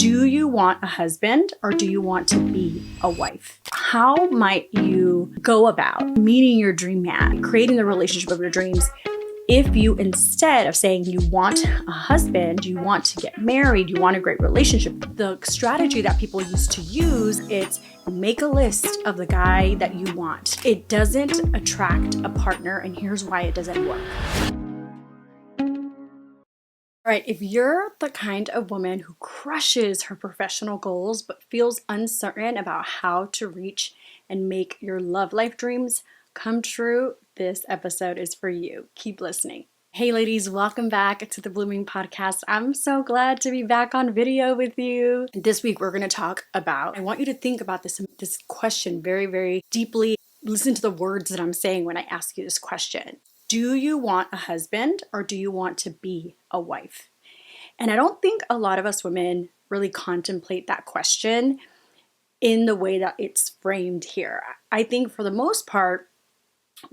Do you want a husband or do you want to be a wife? How might you go about meeting your dream man, creating the relationship of your dreams, if you, instead of saying you want a husband, you want to get married, you want a great relationship, the strategy that people used to use, it's make a list of the guy that you want. It doesn't attract a partner, and here's why it doesn't work. All right, if you're the kind of woman who crushes her professional goals but feels uncertain about how to reach and make your love life dreams come true, this episode is for you. Keep listening. Hey ladies, welcome back to the Blooming Podcast. I'm so glad to be back on video with you. This week we're going to talk about, I want you to think about this question very, very deeply. Listen to the words that I'm saying when I ask you this question. Do you want a husband or do you want to be a wife? And I don't think a lot of us women really contemplate that question in the way that it's framed here. I think for the most part,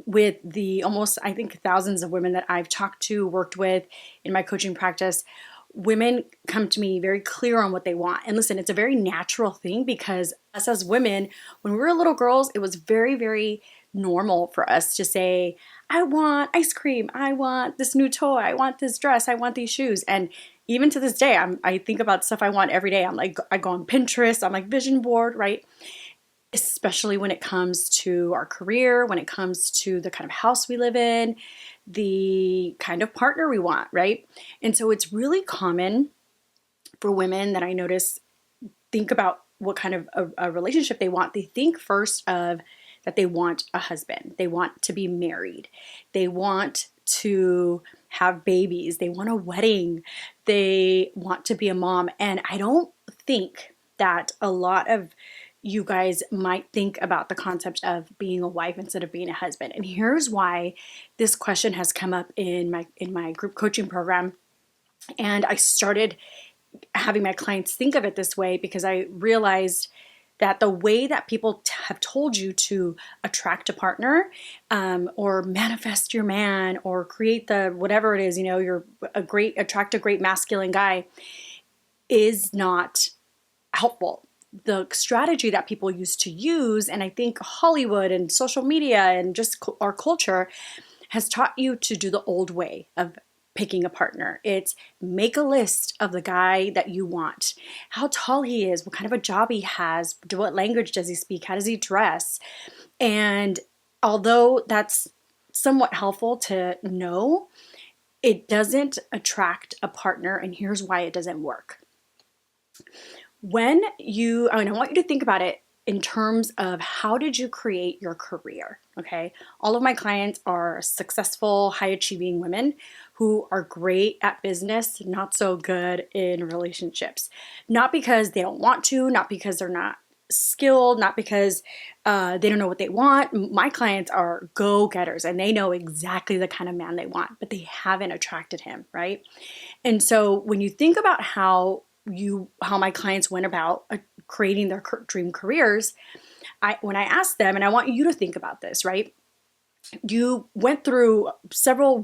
with the almost, I think, thousands of women that I've talked to, worked with in my coaching practice, women come to me very clear on what they want. And listen, it's a very natural thing because us as women, when we were little girls, it was very, very normal for us to say, I want ice cream, I want this new toy, I want this dress, I want these shoes. And even to this day, I think about stuff I want every day. I go on Pinterest, I'm like vision board, right? Especially when it comes to our career, when it comes to the kind of house we live in, the kind of partner we want, right? And so it's really common for women that I notice think about what kind of a relationship they want. They think first of that they want a husband. They want to be married. They want to have babies. They want a wedding. They want to be a mom. And I don't think that a lot of you guys might think about the concept of being a wife instead of being a husband. And here's why this question has come up in my group coaching program. And I started having my clients think of it this way because I realized that the way that people have told you to attract a partner or manifest your man or create the whatever it is, you're attract a great masculine guy is not helpful. The strategy that people used to use, and I think Hollywood and social media and just our culture has taught you to do the old way of picking a partner. It's make a list of the guy that you want, how tall he is, what kind of a job he has, what language does he speak, how does he dress. And although that's somewhat helpful to know, it doesn't attract a partner, and here's why it doesn't work. I want you to think about it in terms of how did you create your career, okay? All of my clients are successful, high-achieving women who are great at business, not so good in relationships. Not because they don't want to, not because they're not skilled, not because they don't know what they want. My clients are go-getters and they know exactly the kind of man they want, but they haven't attracted him, right? And so when you think about how my clients went about creating their dream careers, when I asked them, and I want you to think about this, right? You went through several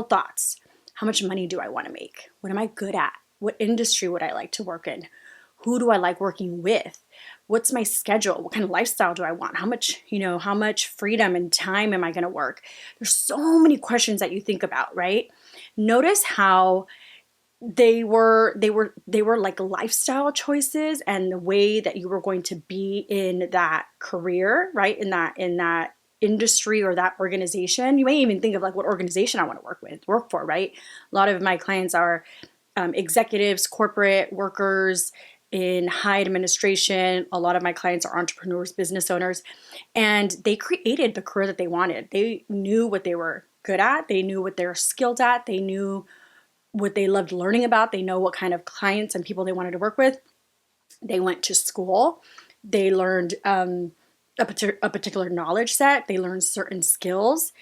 thoughts. How much money do I want to make? What am I good at? What industry would I like to work in? Who do I like working with? What's my schedule? What kind of lifestyle do I want? How much freedom and time am I going to work? There's so many questions that you think about, right? Notice how they were like lifestyle choices and the way that you were going to be in that career, right? In that industry or that organization. You may even think of like what organization I want to work for, right? A lot of my clients are executives, corporate workers in high administration. A lot of my clients are entrepreneurs, business owners, and they created the career that they wanted. They knew what they were good at. They knew what they were skilled at. They knew what they loved learning about. They know what kind of clients and people they wanted to work with. They went to school. They learned a particular knowledge set. They learned certain skills.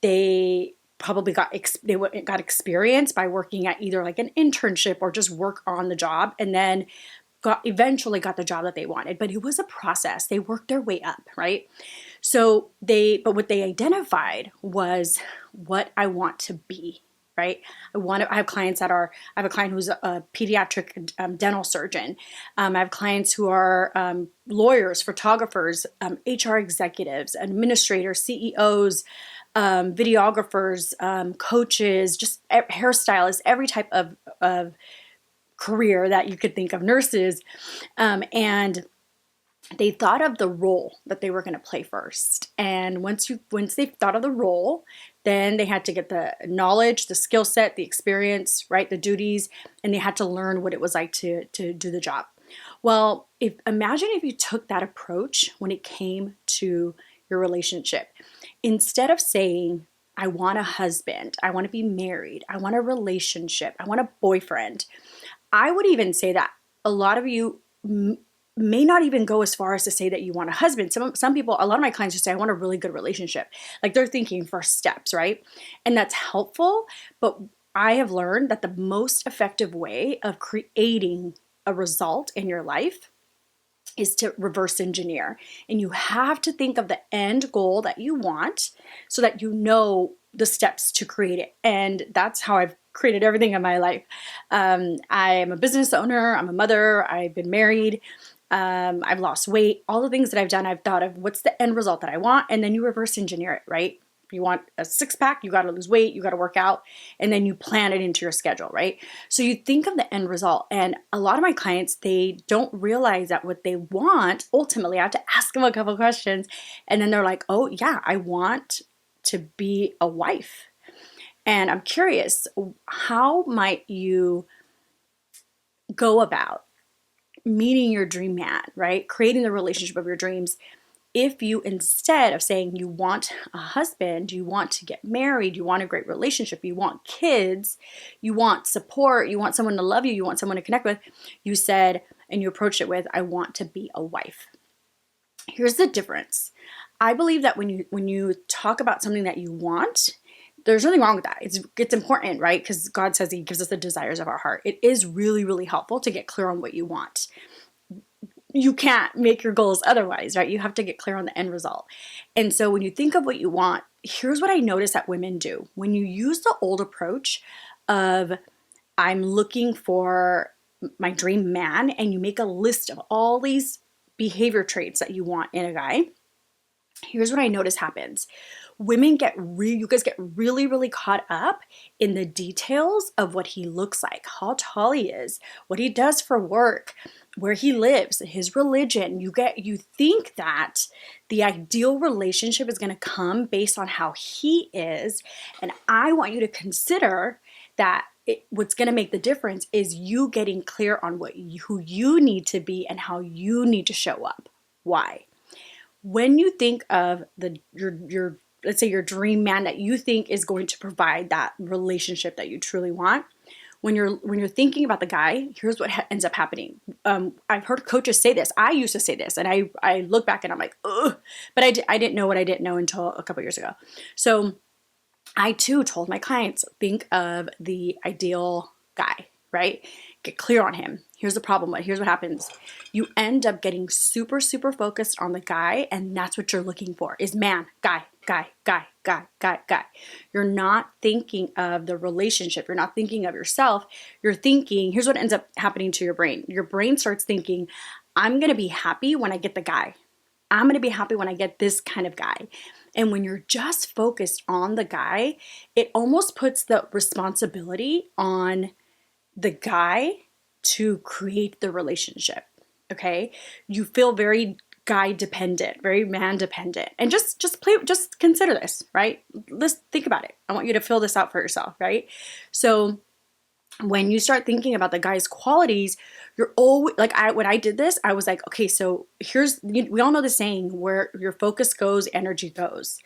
They probably got experience by working at either like an internship or just work on the job, and then eventually got the job that they wanted. But it was a process. They worked their way up, right? But what they identified was what I want to be, right? I have clients I have a client who's a pediatric dental surgeon. I have clients who are lawyers, photographers, HR executives, administrators, CEOs, videographers, coaches, just hairstylists, every type of career that you could think of, nurses. And they thought of the role that they were going to play first. And once they thought of the role, then they had to get the knowledge, the skill set, the experience, right, the duties, and they had to learn what it was like to do the job. Well, imagine if you took that approach when it came to your relationship. Instead of saying, I want a husband, I want to be married, I want a relationship, I want a boyfriend, I would even say that a lot of you may not even go as far as to say that you want a husband. Some people, a lot of my clients just say, I want a really good relationship. Like they're thinking first steps, right? And that's helpful. But I have learned that the most effective way of creating a result in your life is to reverse engineer. And you have to think of the end goal that you want so that you know the steps to create it. And that's how I've created everything in my life. I am a business owner. I'm a mother. I've been married. I've lost weight. All the things that I've done, I've thought of what's the end result that I want. And then you reverse engineer it, right? You want a six pack, you got to lose weight, you got to work out, and then you plan it into your schedule, right? So you think of the end result. And a lot of my clients, they don't realize that what they want, ultimately, I have to ask them a couple questions. And then they're like, oh yeah, I want to be a wife. And I'm curious, how might you go about meeting your dream man, right? Creating the relationship of your dreams. If you, instead of saying you want a husband, you want to get married, you want a great relationship, you want kids, you want support, you want someone to love you, you want someone to connect with, you said, and you approached it with, I want to be a wife. Here's the difference. I believe that when you talk about something that you want, there's nothing wrong with that. It's important, right? Because God says He gives us the desires of our heart. It is really, really helpful to get clear on what you want. You can't make your goals otherwise, right? You have to get clear on the end result. And so when you think of what you want, here's what I notice that women do. When you use the old approach of, I'm looking for my dream man, and you make a list of all these behavior traits that you want in a guy, here's what I notice happens. Women you guys get really, really caught up in the details of what he looks like, how tall he is, what he does for work, where he lives, his religion. You think that the ideal relationship is going to come based on how he is. And I want you to consider that what's going to make the difference is you getting clear on who you need to be and how you need to show up. Why? When you think of your let's say your dream man that you think is going to provide that relationship that you truly want, when you're thinking about the guy, here's what ends up happening. I've heard coaches say this. I used to say this, and I look back and I'm like, ugh, but I didn't know what I didn't know until a couple years ago. So I too told my clients, think of the ideal guy, right? Get clear on him. Here's the problem. Here's what happens. You end up getting super, super focused on the guy, and that's what you're looking for is man, guy. You're not thinking of the relationship. You're not thinking of yourself. You're thinking, here's what ends up happening to your brain. Your brain starts thinking, I'm going to be happy when I get the guy. I'm going to be happy when I get this kind of guy. And when you're just focused on the guy, it almost puts the responsibility on the guy to create the relationship. Okay? You feel very guy dependent, very man dependent. And just consider this, right? Let's think about it. I want you to fill this out for yourself, right? So when you start thinking about the guy's qualities, you're always like, when I did this, I was like, okay, so we all know the saying, where your focus goes, energy goes.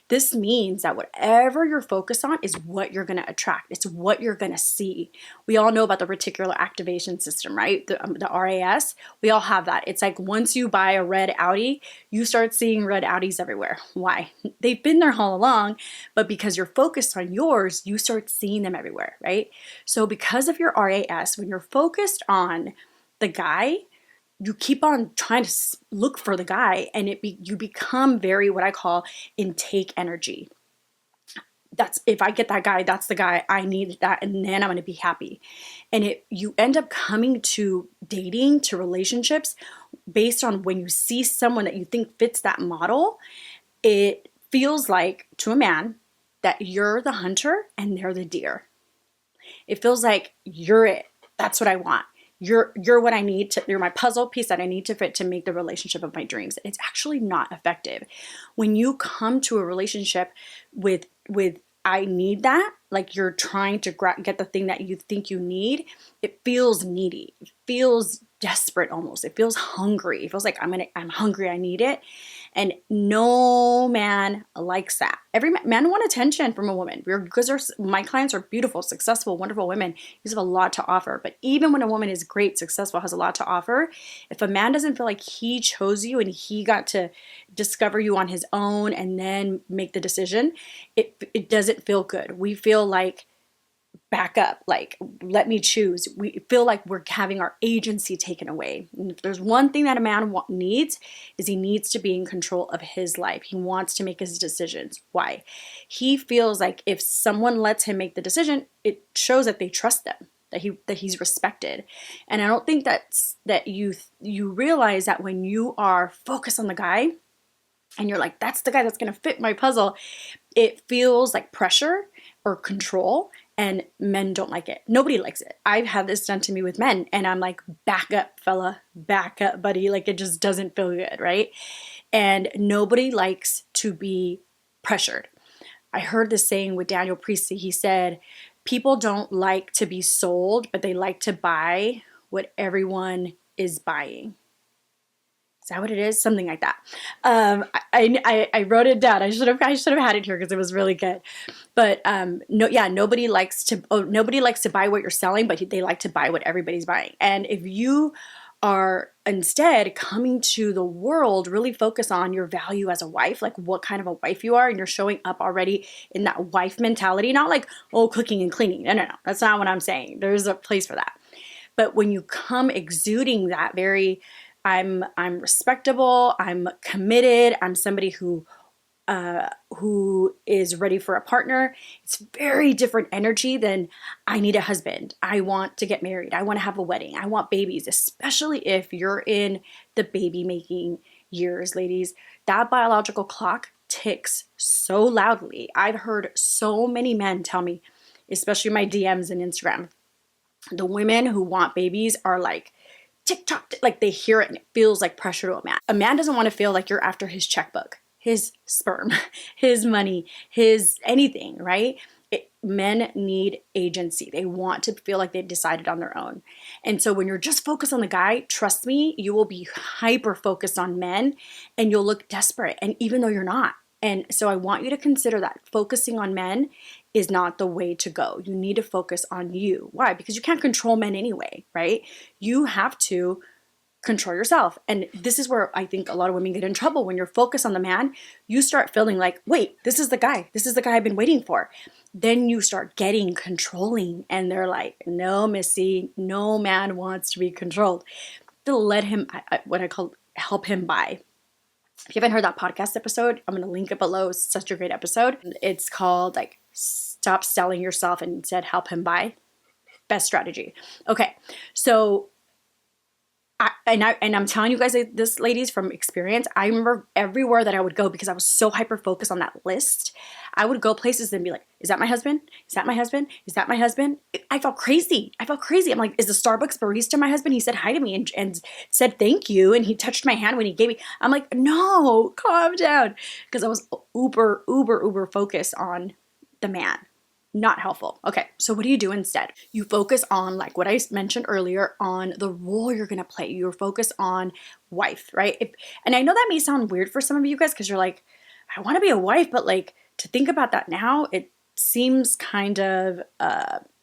This means that whatever you're focused on is what you're going to attract. It's what you're going to see. We all know about the reticular activation system, right? The RAS, we all have that. It's like once you buy a red Audi, you start seeing red Audis everywhere. Why? They've been there all along, but because you're focused on yours, you start seeing them everywhere, right? So because of your RAS, when you're focused on the guy, you keep on trying to look for the guy, and you become very, what I call, intake energy. if I get that guy, that's the guy I need, that, and then I'm going to be happy. And you end up coming to dating, to relationships based on when you see someone that you think fits that model, it feels like to a man that you're the hunter and they're the deer. It feels like you're it. That's what I want. You're what I need to, you're my puzzle piece that I need to fit to make the relationship of my dreams. It's actually not effective. When you come to a relationship with I need that, like you're trying to get the thing that you think you need, it feels needy. It feels desperate almost. It feels hungry. It feels like I'm hungry, I need it. And no man likes that. Every man want attention from a woman because my clients are beautiful, successful, wonderful women. You have a lot to offer. But even when a woman is great, successful, has a lot to offer, if a man doesn't feel like he chose you and he got to discover you on his own and then make the decision, it doesn't feel good. We feel like, back up, like, let me choose. We feel like we're having our agency taken away. And if there's one thing that a man needs, is he needs to be in control of his life. He wants to make his decisions. Why? He feels like if someone lets him make the decision, it shows that they trust them, that he's respected. And I don't think that you realize that when you are focused on the guy and you're like, that's the guy that's going to fit my puzzle, it feels like pressure or control, and men don't like it. Nobody likes it. I've had this done to me with men, and I'm like, back up, fella, back up, buddy. Like, it just doesn't feel good, right? And nobody likes to be pressured. I heard this saying with Daniel Priestley. He said, people don't like to be sold, but they like to buy what everyone is buying. Is that what it is? Something like that. I wrote it down. I should have had it here because it was really good. But nobody likes to buy what you're selling, but they like to buy what everybody's buying. And if you are instead coming to the world, really focus on your value as a wife, like what kind of a wife you are, and you're showing up already in that wife mentality, not like, oh, cooking and cleaning. No. That's not what I'm saying. There's a place for that. But when you come exuding that very, I'm respectable, I'm committed, I'm somebody who is ready for a partner. It's very different energy than I need a husband. I want to get married. I want to have a wedding. I want babies, especially if you're in the baby making years, ladies. That biological clock ticks so loudly. I've heard so many men tell me, especially my DMs and Instagram, the women who want babies are like, TikTok, like they hear it and it feels like pressure to a man. A man doesn't want to feel like you're after his checkbook, his sperm, his money, his anything, right? Men need agency. They want to feel like they've decided on their own. And so when you're just focused on the guy, trust me, you will be hyper focused on men and you'll look desperate. And even though you're not. And so I want you to consider that focusing on men is not the way to go. You need to focus on you. Why? Because you can't control men anyway, right? You have to control yourself. And this is where I think a lot of women get in trouble. When you're focused on the man, you start feeling like, wait, this is the guy. This is the guy I've been waiting for. Then you start getting controlling. And they're like, no, Missy, no man wants to be controlled. To let him, what I call help him buy. If you haven't heard that podcast episode, I'm going to link it below. It's such a great episode. It's called like Stop Selling Yourself and Instead Help Him Buy. Best strategy. Okay. So I'm telling you guys this, ladies, from experience. I remember everywhere that I would go, because I was so hyper focused on that list, I would go places and be like, is that my husband? Is that my husband? Is that my husband? I felt crazy. I'm like, is the Starbucks barista my husband? He said hi to me and said thank you, and he touched my hand when he gave me. I'm like, no, calm down, because I was uber focused on the man. Not helpful. Okay, so what do you do instead? You focus on, like what I mentioned earlier, on the role you're gonna play. You're focused on wife, right? And I know that may sound weird for some of you guys, because you're like, I want to be a wife, but like, to think about that now, it seems kind of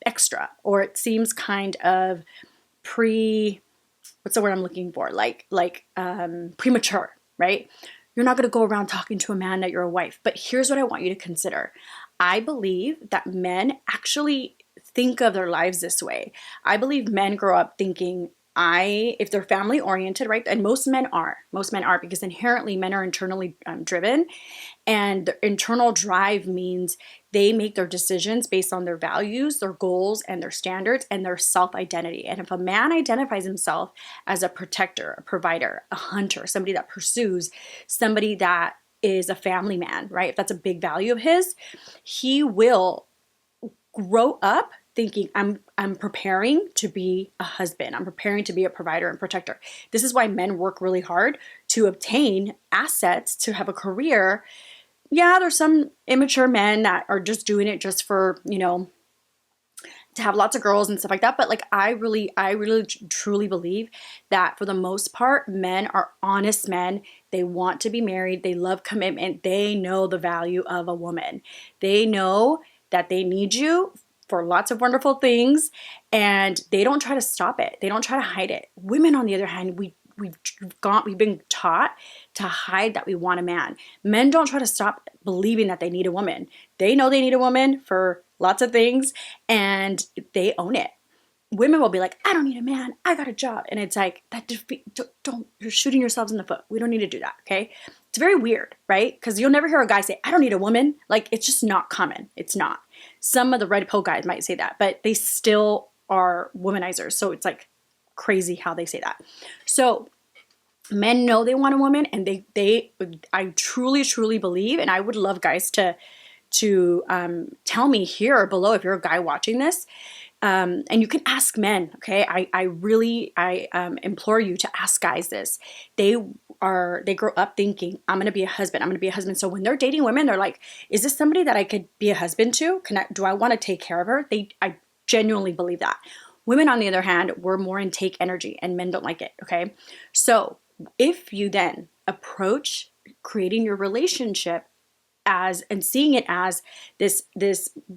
extra, or it seems kind of what's the word I'm looking for? Premature, right? You're not gonna go around talking to a man that you're a wife. But here's what I want you to consider. I believe that men actually think of their lives this way. I believe men grow up thinking if they're family oriented, right? And most men are because inherently men are internally driven, and the internal drive means they make their decisions based on their values, their goals, and their standards and their self-identity. And if a man identifies himself as a protector, a provider, a hunter, somebody that pursues, somebody that is a family man, right? If that's a big value of his, he will grow up thinking, I'm preparing to be a husband. I'm preparing to be a provider and protector. This is why men work really hard to obtain assets, to have a career. Yeah, there's some immature men that are just doing it just for, to have lots of girls and stuff like that. But like, I really truly believe that for the most part, men are honest men. They want to be married. They love commitment. They know the value of a woman. They know that they need you for lots of wonderful things, and they don't try to stop it. They don't try to hide it. Women, on the other hand, we've been taught to hide that we want a man. Men don't try to stop believing that they need a woman. They know they need a woman for lots of things, and they own it. Women will be like, I don't need a man. I got a job. And it's like, you're shooting yourselves in the foot. We don't need to do that, okay? It's very weird, right? Because you'll never hear a guy say, I don't need a woman. Like, it's just not common. It's not. Some of the red pill guys might say that, but they still are womanizers. So it's like crazy how they say that. So men know they want a woman, and I truly believe, and I would love guys to tell me here or below if you're a guy watching this. And you can ask men, okay? I really implore you to ask guys this. They grow up thinking, I'm going to be a husband. I'm going to be a husband. So when they're dating women, they're like, is this somebody that I could be a husband to? Do I want to take care of her? I genuinely believe that. Women, on the other hand, we're more in take energy, and men don't like it, okay? So if you then approach creating your relationship and seeing it as this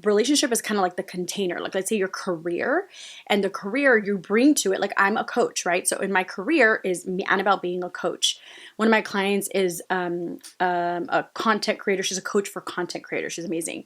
relationship is kind of like the container, like let's say your career, and the career you bring to it. Like, I'm a coach, right? So in my career is me, Anabell, being a coach. One of my clients is a content creator. She's a coach for content creators. She's amazing.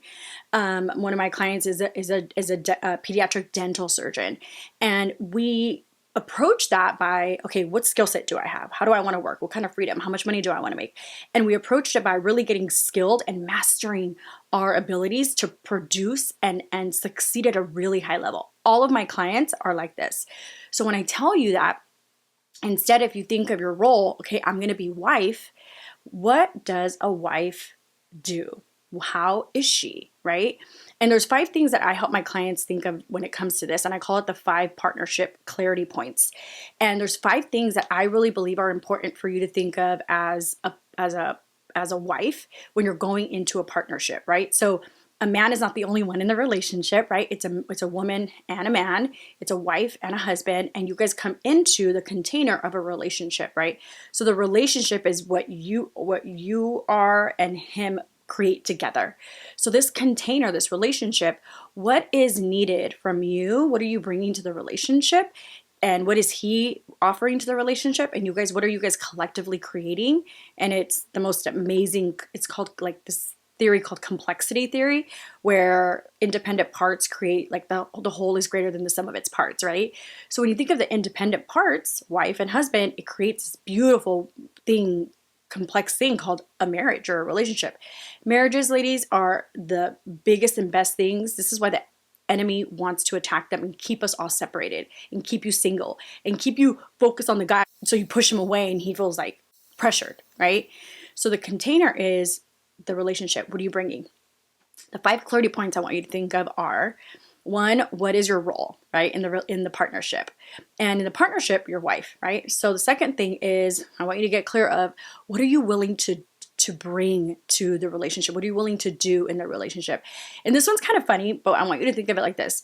One of my clients is a pediatric dental surgeon, and we approach that by, okay, what skill set do I have? How do I want to work? What kind of freedom? How much money do I want to make? And we approached it by really getting skilled and mastering our abilities to produce and succeed at a really high level. All of my clients are like this. So when I tell you that, instead, if you think of your role, okay, I'm going to be wife, what does a wife do? How is she, right? And there's 5 things that I help my clients think of when it comes to this, and I call it the 5 partnership clarity points. And there's 5 things that I really believe are important for you to think of as a wife when you're going into a partnership, right? So a man is not the only one in the relationship, right? It's a woman and a man. It's a wife and a husband, and you guys come into the container of a relationship, right? So the relationship is what you are and him create together. So this container, this relationship, what is needed from you? What are you bringing to the relationship? And what is he offering to the relationship? And you guys, what are you guys collectively creating? And it's the most amazing, it's called like this theory called complexity theory, where independent parts create, like the whole is greater than the sum of its parts, right? So when you think of the independent parts, wife and husband, it creates this beautiful thing, complex thing called a marriage or a relationship. Marriages, ladies, are the biggest and best things. This is why the enemy wants to attack them and keep us all separated and keep you single and keep you focused on the guy. So you push him away and he feels like pressured, right? So the container is the relationship. What are you bringing? The 5 clarity points I want you to think of are: 1, what is your role, right, in the partnership? And in the partnership, your wife, right? So the second thing is, I want you to get clear of, what are you willing to bring to the relationship? What are you willing to do in the relationship? And this one's kind of funny, but I want you to think of it like this.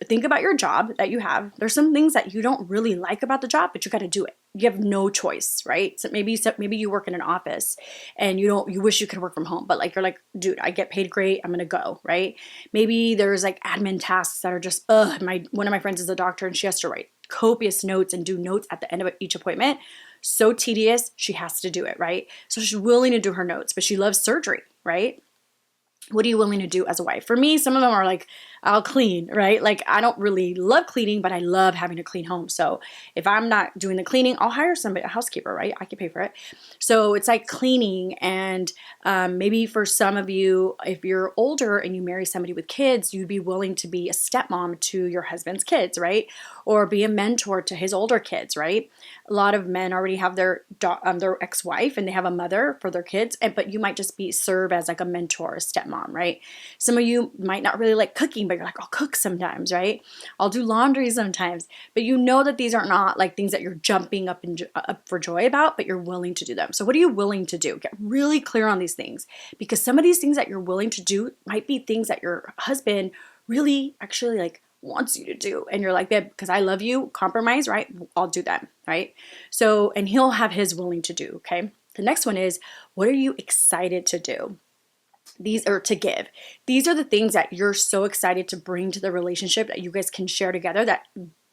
Think about your job that you have. There's some things that you don't really like about the job, but you got to do it. You have no choice, right? So maybe you work in an office and you wish you could work from home, but like, you're like, dude, I get paid great. I'm going to go, right? Maybe there's like admin tasks that are just, one of my friends is a doctor and she has to write copious notes and do notes at the end of each appointment. So tedious. She has to do it, right? So she's willing to do her notes, but she loves surgery, right? What are you willing to do as a wife? For me, some of them are like, I'll clean, right? Like I don't really love cleaning, but I love having a clean home. So if I'm not doing the cleaning, I'll hire somebody, a housekeeper, right? I can pay for it. So it's like cleaning. And maybe for some of you, if you're older and you marry somebody with kids, you'd be willing to be a stepmom to your husband's kids, right? Or be a mentor to his older kids, right? A lot of men already have their ex-wife and they have a mother for their kids, but you might just serve as like a mentor, a stepmom, right? Some of you might not really like cooking, but you're like, I'll cook sometimes, right? I'll do laundry sometimes. But you know that these are not like things that you're jumping up for joy about, but you're willing to do them. So what are you willing to do? Get really clear on these things, because some of these things that you're willing to do might be things that your husband really actually like wants you to do. And you're like, babe, because I love you, compromise, right? I'll do that, right? So, and he'll have his willing to do, okay? The next one is, what are you excited to do? These are to give. These are the things that you're so excited to bring to the relationship that you guys can share together, that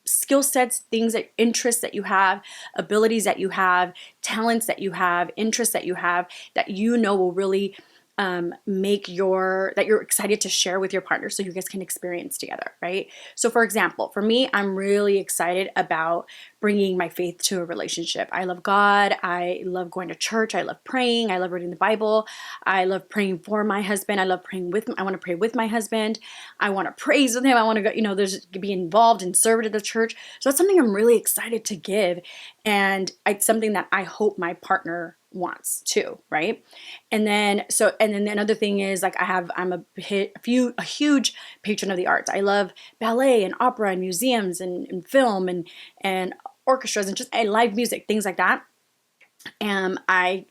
skill sets, things that interests that you have, abilities that you have, talents that you have, interests that you have, that you know will really that you're excited to share with your partner so you guys can experience together, right? So for example, for me, I'm really excited about bringing my faith to a relationship. I love God. I love going to church. I love praying. I love reading the Bible. I love praying for my husband. I love praying with him. I want to pray with my husband. I want to praise with him. I want to go, be involved and serve at the church. So that's something I'm really excited to give. And it's something that I hope my partner wants too, right? And then another thing is like I'm a huge patron of the arts. I love ballet and opera and museums and film and orchestras and just live music, things like that. And I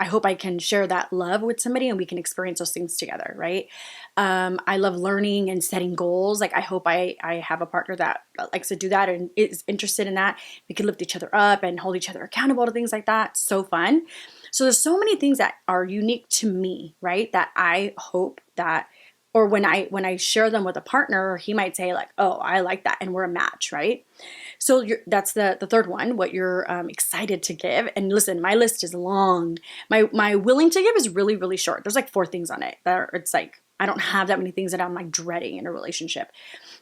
hope I can share that love with somebody and we can experience those things together, right? I love learning and setting goals. Like I hope I have a partner that likes to do that and is interested in that. We can lift each other up and hold each other accountable to things like that. So fun. So there's so many things that are unique to me, right? That I hope that, or when I share them with a partner, he might say like, oh, I like that. And we're a match, right? So that's the third one, what you're excited to give. And listen, my list is long. My willing to give is really, really short. There's like 4 things on it. It's like, I don't have that many things that I'm like dreading in a relationship.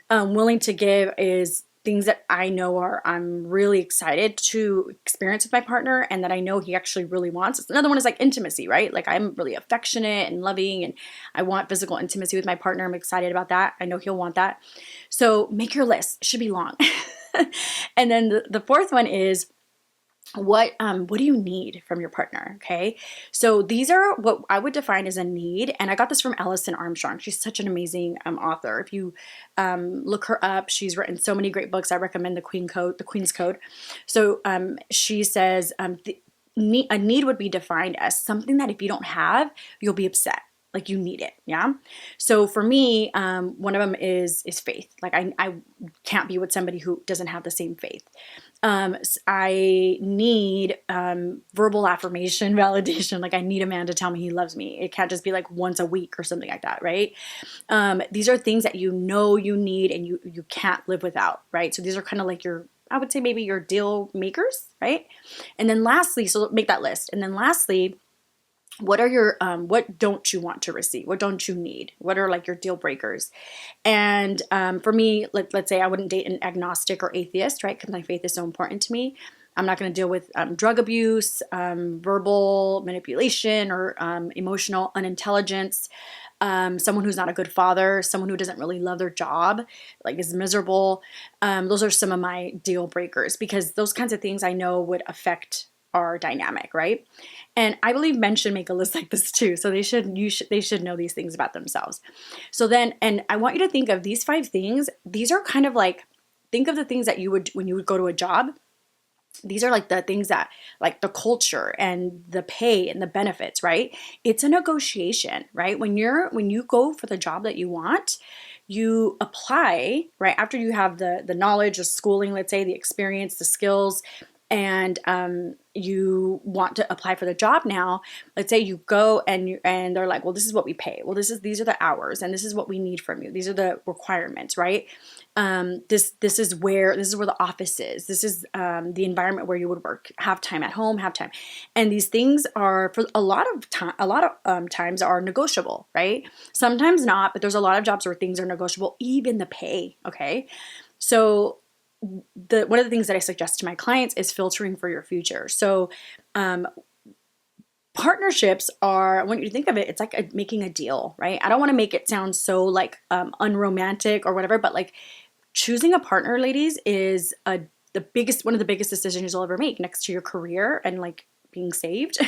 Willing to give is things that I know I'm really excited to experience with my partner and that I know he actually really wants. Another one is like intimacy, right? Like I'm really affectionate and loving and I want physical intimacy with my partner. I'm excited about that. I know he'll want that. So make your list. It should be long. And then the fourth one is, what do you need from your partner? Okay. So these are what I would define as a need. And I got this from Alison Armstrong. She's such an amazing author. If you look her up, she's written so many great books. I recommend the Queen's Code. So she says a need would be defined as something that if you don't have, you'll be upset. Like you need it. Yeah. So for me, one of them is faith. Like I can't be with somebody who doesn't have the same faith. I need verbal affirmation, validation. Like I need a man to tell me he loves me. It can't just be like once a week or something like that, right? These are things that you know you need and you can't live without, right? So these are kind of like I would say maybe your deal makers, right? And then lastly, so make that list. And then lastly, what are your, what don't you want to receive? What don't you need? What are like your deal breakers? And for me, let's say I wouldn't date an agnostic or atheist, right? Because my faith is so important to me. I'm not going to deal with drug abuse, verbal manipulation, or emotional unintelligence. Someone who's not a good father, someone who doesn't really love their job, like is miserable. Those are some of my deal breakers because those kinds of things I know would affect our dynamic, right? And I believe men should make a list like this too. So they should know these things about themselves. So then, and I want you to think of these 5 things. These are kind of like, think of the things that you would, when you would go to a job. These are like the things that like the culture and the pay and the benefits, right? It's a negotiation, right? When you go for the job that you want, you apply, right? After you have the knowledge, the schooling, let's say, the experience, the skills, and you want to apply for the job now. Let's say you go and they're like, well, this is what we pay. Well, these are the hours and this is what we need from you. These are the requirements, right? This is where the office is. This is the environment where you would work. Have time at home. Have time, and these things are for a lot of time. A lot of times are negotiable, right? Sometimes not, but there's a lot of jobs where things are negotiable. Even the pay. Okay, so one of the things that I suggest to my clients is filtering for your future. So partnerships are, when you think of it, it's like making a deal, right? I don't want to make it sound so like unromantic or whatever, but like choosing a partner, ladies, is one of the biggest decisions you'll ever make, next to your career and like being saved.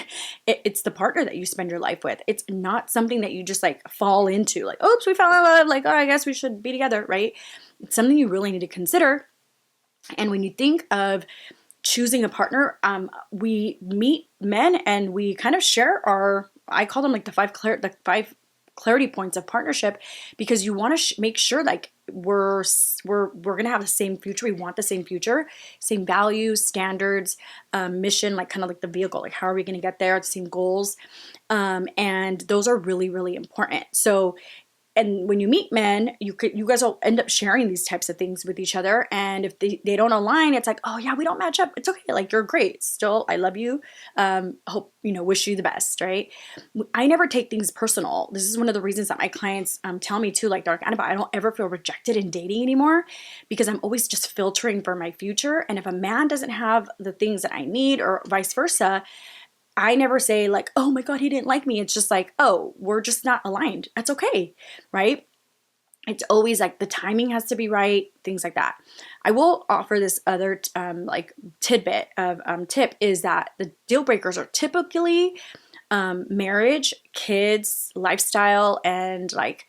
It's the partner that you spend your life with. It's not something that you just like fall into, like, oops, we fell in love, like, oh, I guess we should be together, right? It's something you really need to consider. And when you think of choosing a partner, we meet men and we kind of share I call them like the five clarity points of partnership, because you want to make sure like we're going to have the same future. We want the same future, same values, standards, mission, like kind of like the vehicle, like how are we going to get there, the same goals. And those are really, really important. So, and when you meet men, you guys will end up sharing these types of things with each other. And if they don't align, it's like, oh yeah, we don't match up. It's okay. Like, you're great. Still, I love you. Hope, wish you the best. Right. I never take things personal. This is one of the reasons that my clients tell me too, like, they're like, Anabell, I don't ever feel rejected in dating anymore, because I'm always just filtering for my future. And if a man doesn't have the things that I need, or vice versa, I never say like, oh my God, he didn't like me. It's just like, oh, we're just not aligned. That's okay, right? It's always like the timing has to be right, things like that. I will offer this other like tidbit of tip, is that the deal breakers are typically marriage, kids, lifestyle, and like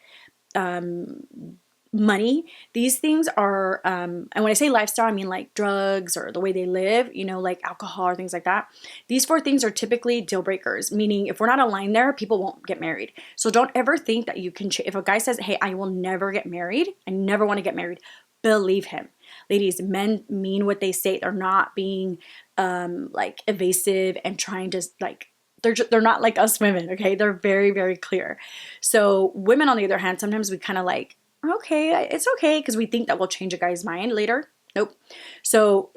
money. These things are, and when I say lifestyle, I mean like drugs or the way they live, like alcohol or things like that. These four things are typically deal breakers, meaning if we're not aligned there, people won't get married. So don't ever think that you can, if a guy says, hey, I will never get married, I never want to get married, believe him. Ladies, men mean what they say. They're not being like evasive and trying to like, they're not like us women, okay? They're very, very clear. So women, on the other hand, sometimes we kind of like, okay, it's okay, because we think that will change a guy's mind later. Nope. So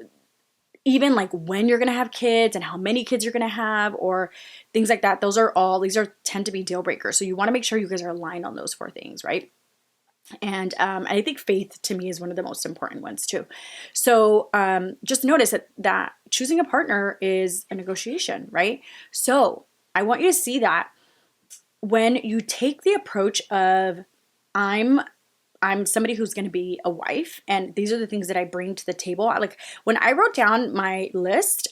even like when you're going to have kids and how many kids you're going to have or things like that, these tend to be deal breakers. So you want to make sure you guys are aligned on those four things, right? And I think faith to me is one of the most important ones too. So just notice that choosing a partner is a negotiation, right? So I want you to see that when you take the approach of I'm somebody who's going to be a wife, and these are the things that I bring to the table. Like when I wrote down my list,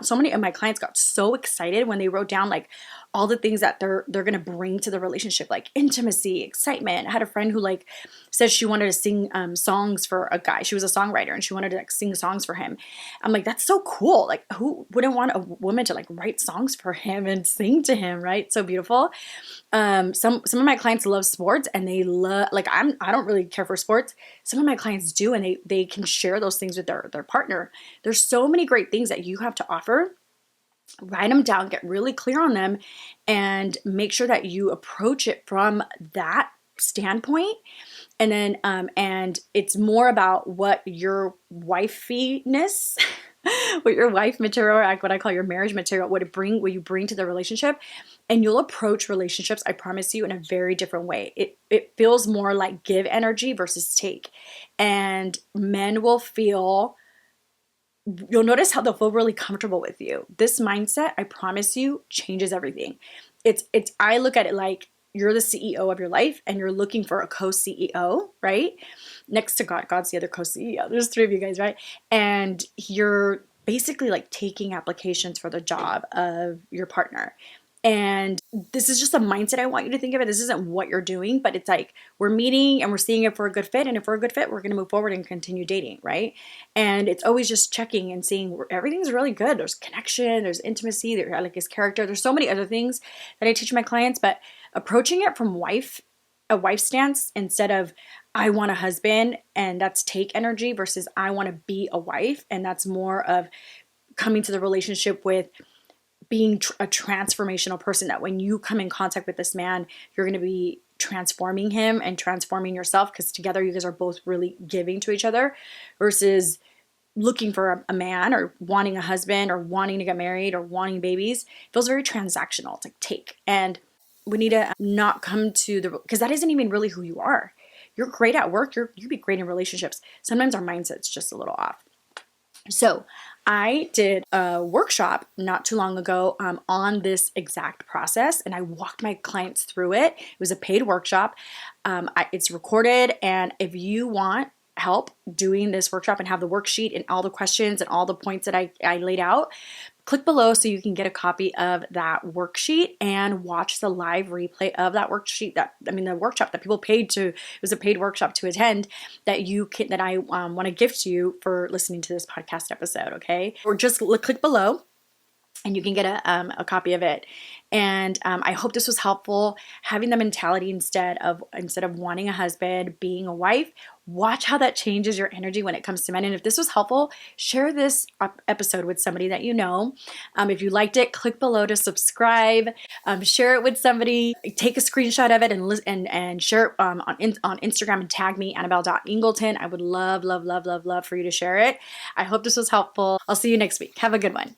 so many of my clients got so excited when they wrote down like all the things that they're going to bring to the relationship, like intimacy, excitement. I had a friend who like said she wanted to sing songs for a guy. She was a songwriter and she wanted to like sing songs for him. I'm like, that's so cool. Like, who wouldn't want a woman to like write songs for him and sing to him, right? So beautiful. Some of my clients love sports, and they love, like, I don't really care for sports. Some of my clients do, and they can share those things with their partner. There's so many great things that you have to offer. Write them down, get really clear on them, and make sure that you approach it from that standpoint. And then, and it's more about what your wifeiness, what your wife material, or like what I call your marriage material, what you bring to the relationship. And you'll approach relationships, I promise you, in a very different way. It feels more like give energy versus take. And men will you'll notice how they'll feel really comfortable with you. This mindset, I promise you, changes everything. I look at it like you're the CEO of your life and you're looking for a co-CEO, right? Next to God. God's the other co-CEO. There's three of you guys, right? And you're basically like taking applications for the job of your partner. And this is just a mindset I want you to think of it. This isn't what you're doing, but it's like we're meeting and we're seeing if we're a good fit. And if we're a good fit, we're going to move forward and continue dating, right? And it's always just checking and seeing everything's really good. There's connection, there's intimacy, I like his character. There's so many other things that I teach my clients, but approaching it from a wife stance instead of I want a husband, and that's take energy, versus I want to be a wife, and that's more of coming to the relationship with being a transformational person, that when you come in contact with this man, you're going to be transforming him and transforming yourself, because together you guys are both really giving to each other, versus looking for a man or wanting a husband or wanting to get married or wanting babies. It feels very transactional. It's like take. And we need to not come to the, because that isn't even really who you are. You're great at work. You'd be great in relationships. Sometimes our mindset's just a little off. So I did a workshop not too long ago on this exact process, and I walked my clients through it. It was a paid workshop. It's recorded, and if you want help doing this workshop and have the worksheet and all the questions and all the points that I laid out, click below so you can get a copy of that worksheet and watch the live replay of that worksheet. The workshop that people paid to, it was a paid workshop to attend, that I want to gift to you for listening to this podcast episode. Okay, or just click below and you can get a copy of it. And I hope this was helpful. Having the mentality instead of wanting a husband, being a wife, watch how that changes your energy when it comes to men. And if this was helpful, share this episode with somebody that you know. If you liked it, click below to subscribe. Share it with somebody. Take a screenshot of it and share it on Instagram and tag me, Anabell.Ingleton. I would love, love, love, love, love for you to share it. I hope this was helpful. I'll see you next week. Have a good one.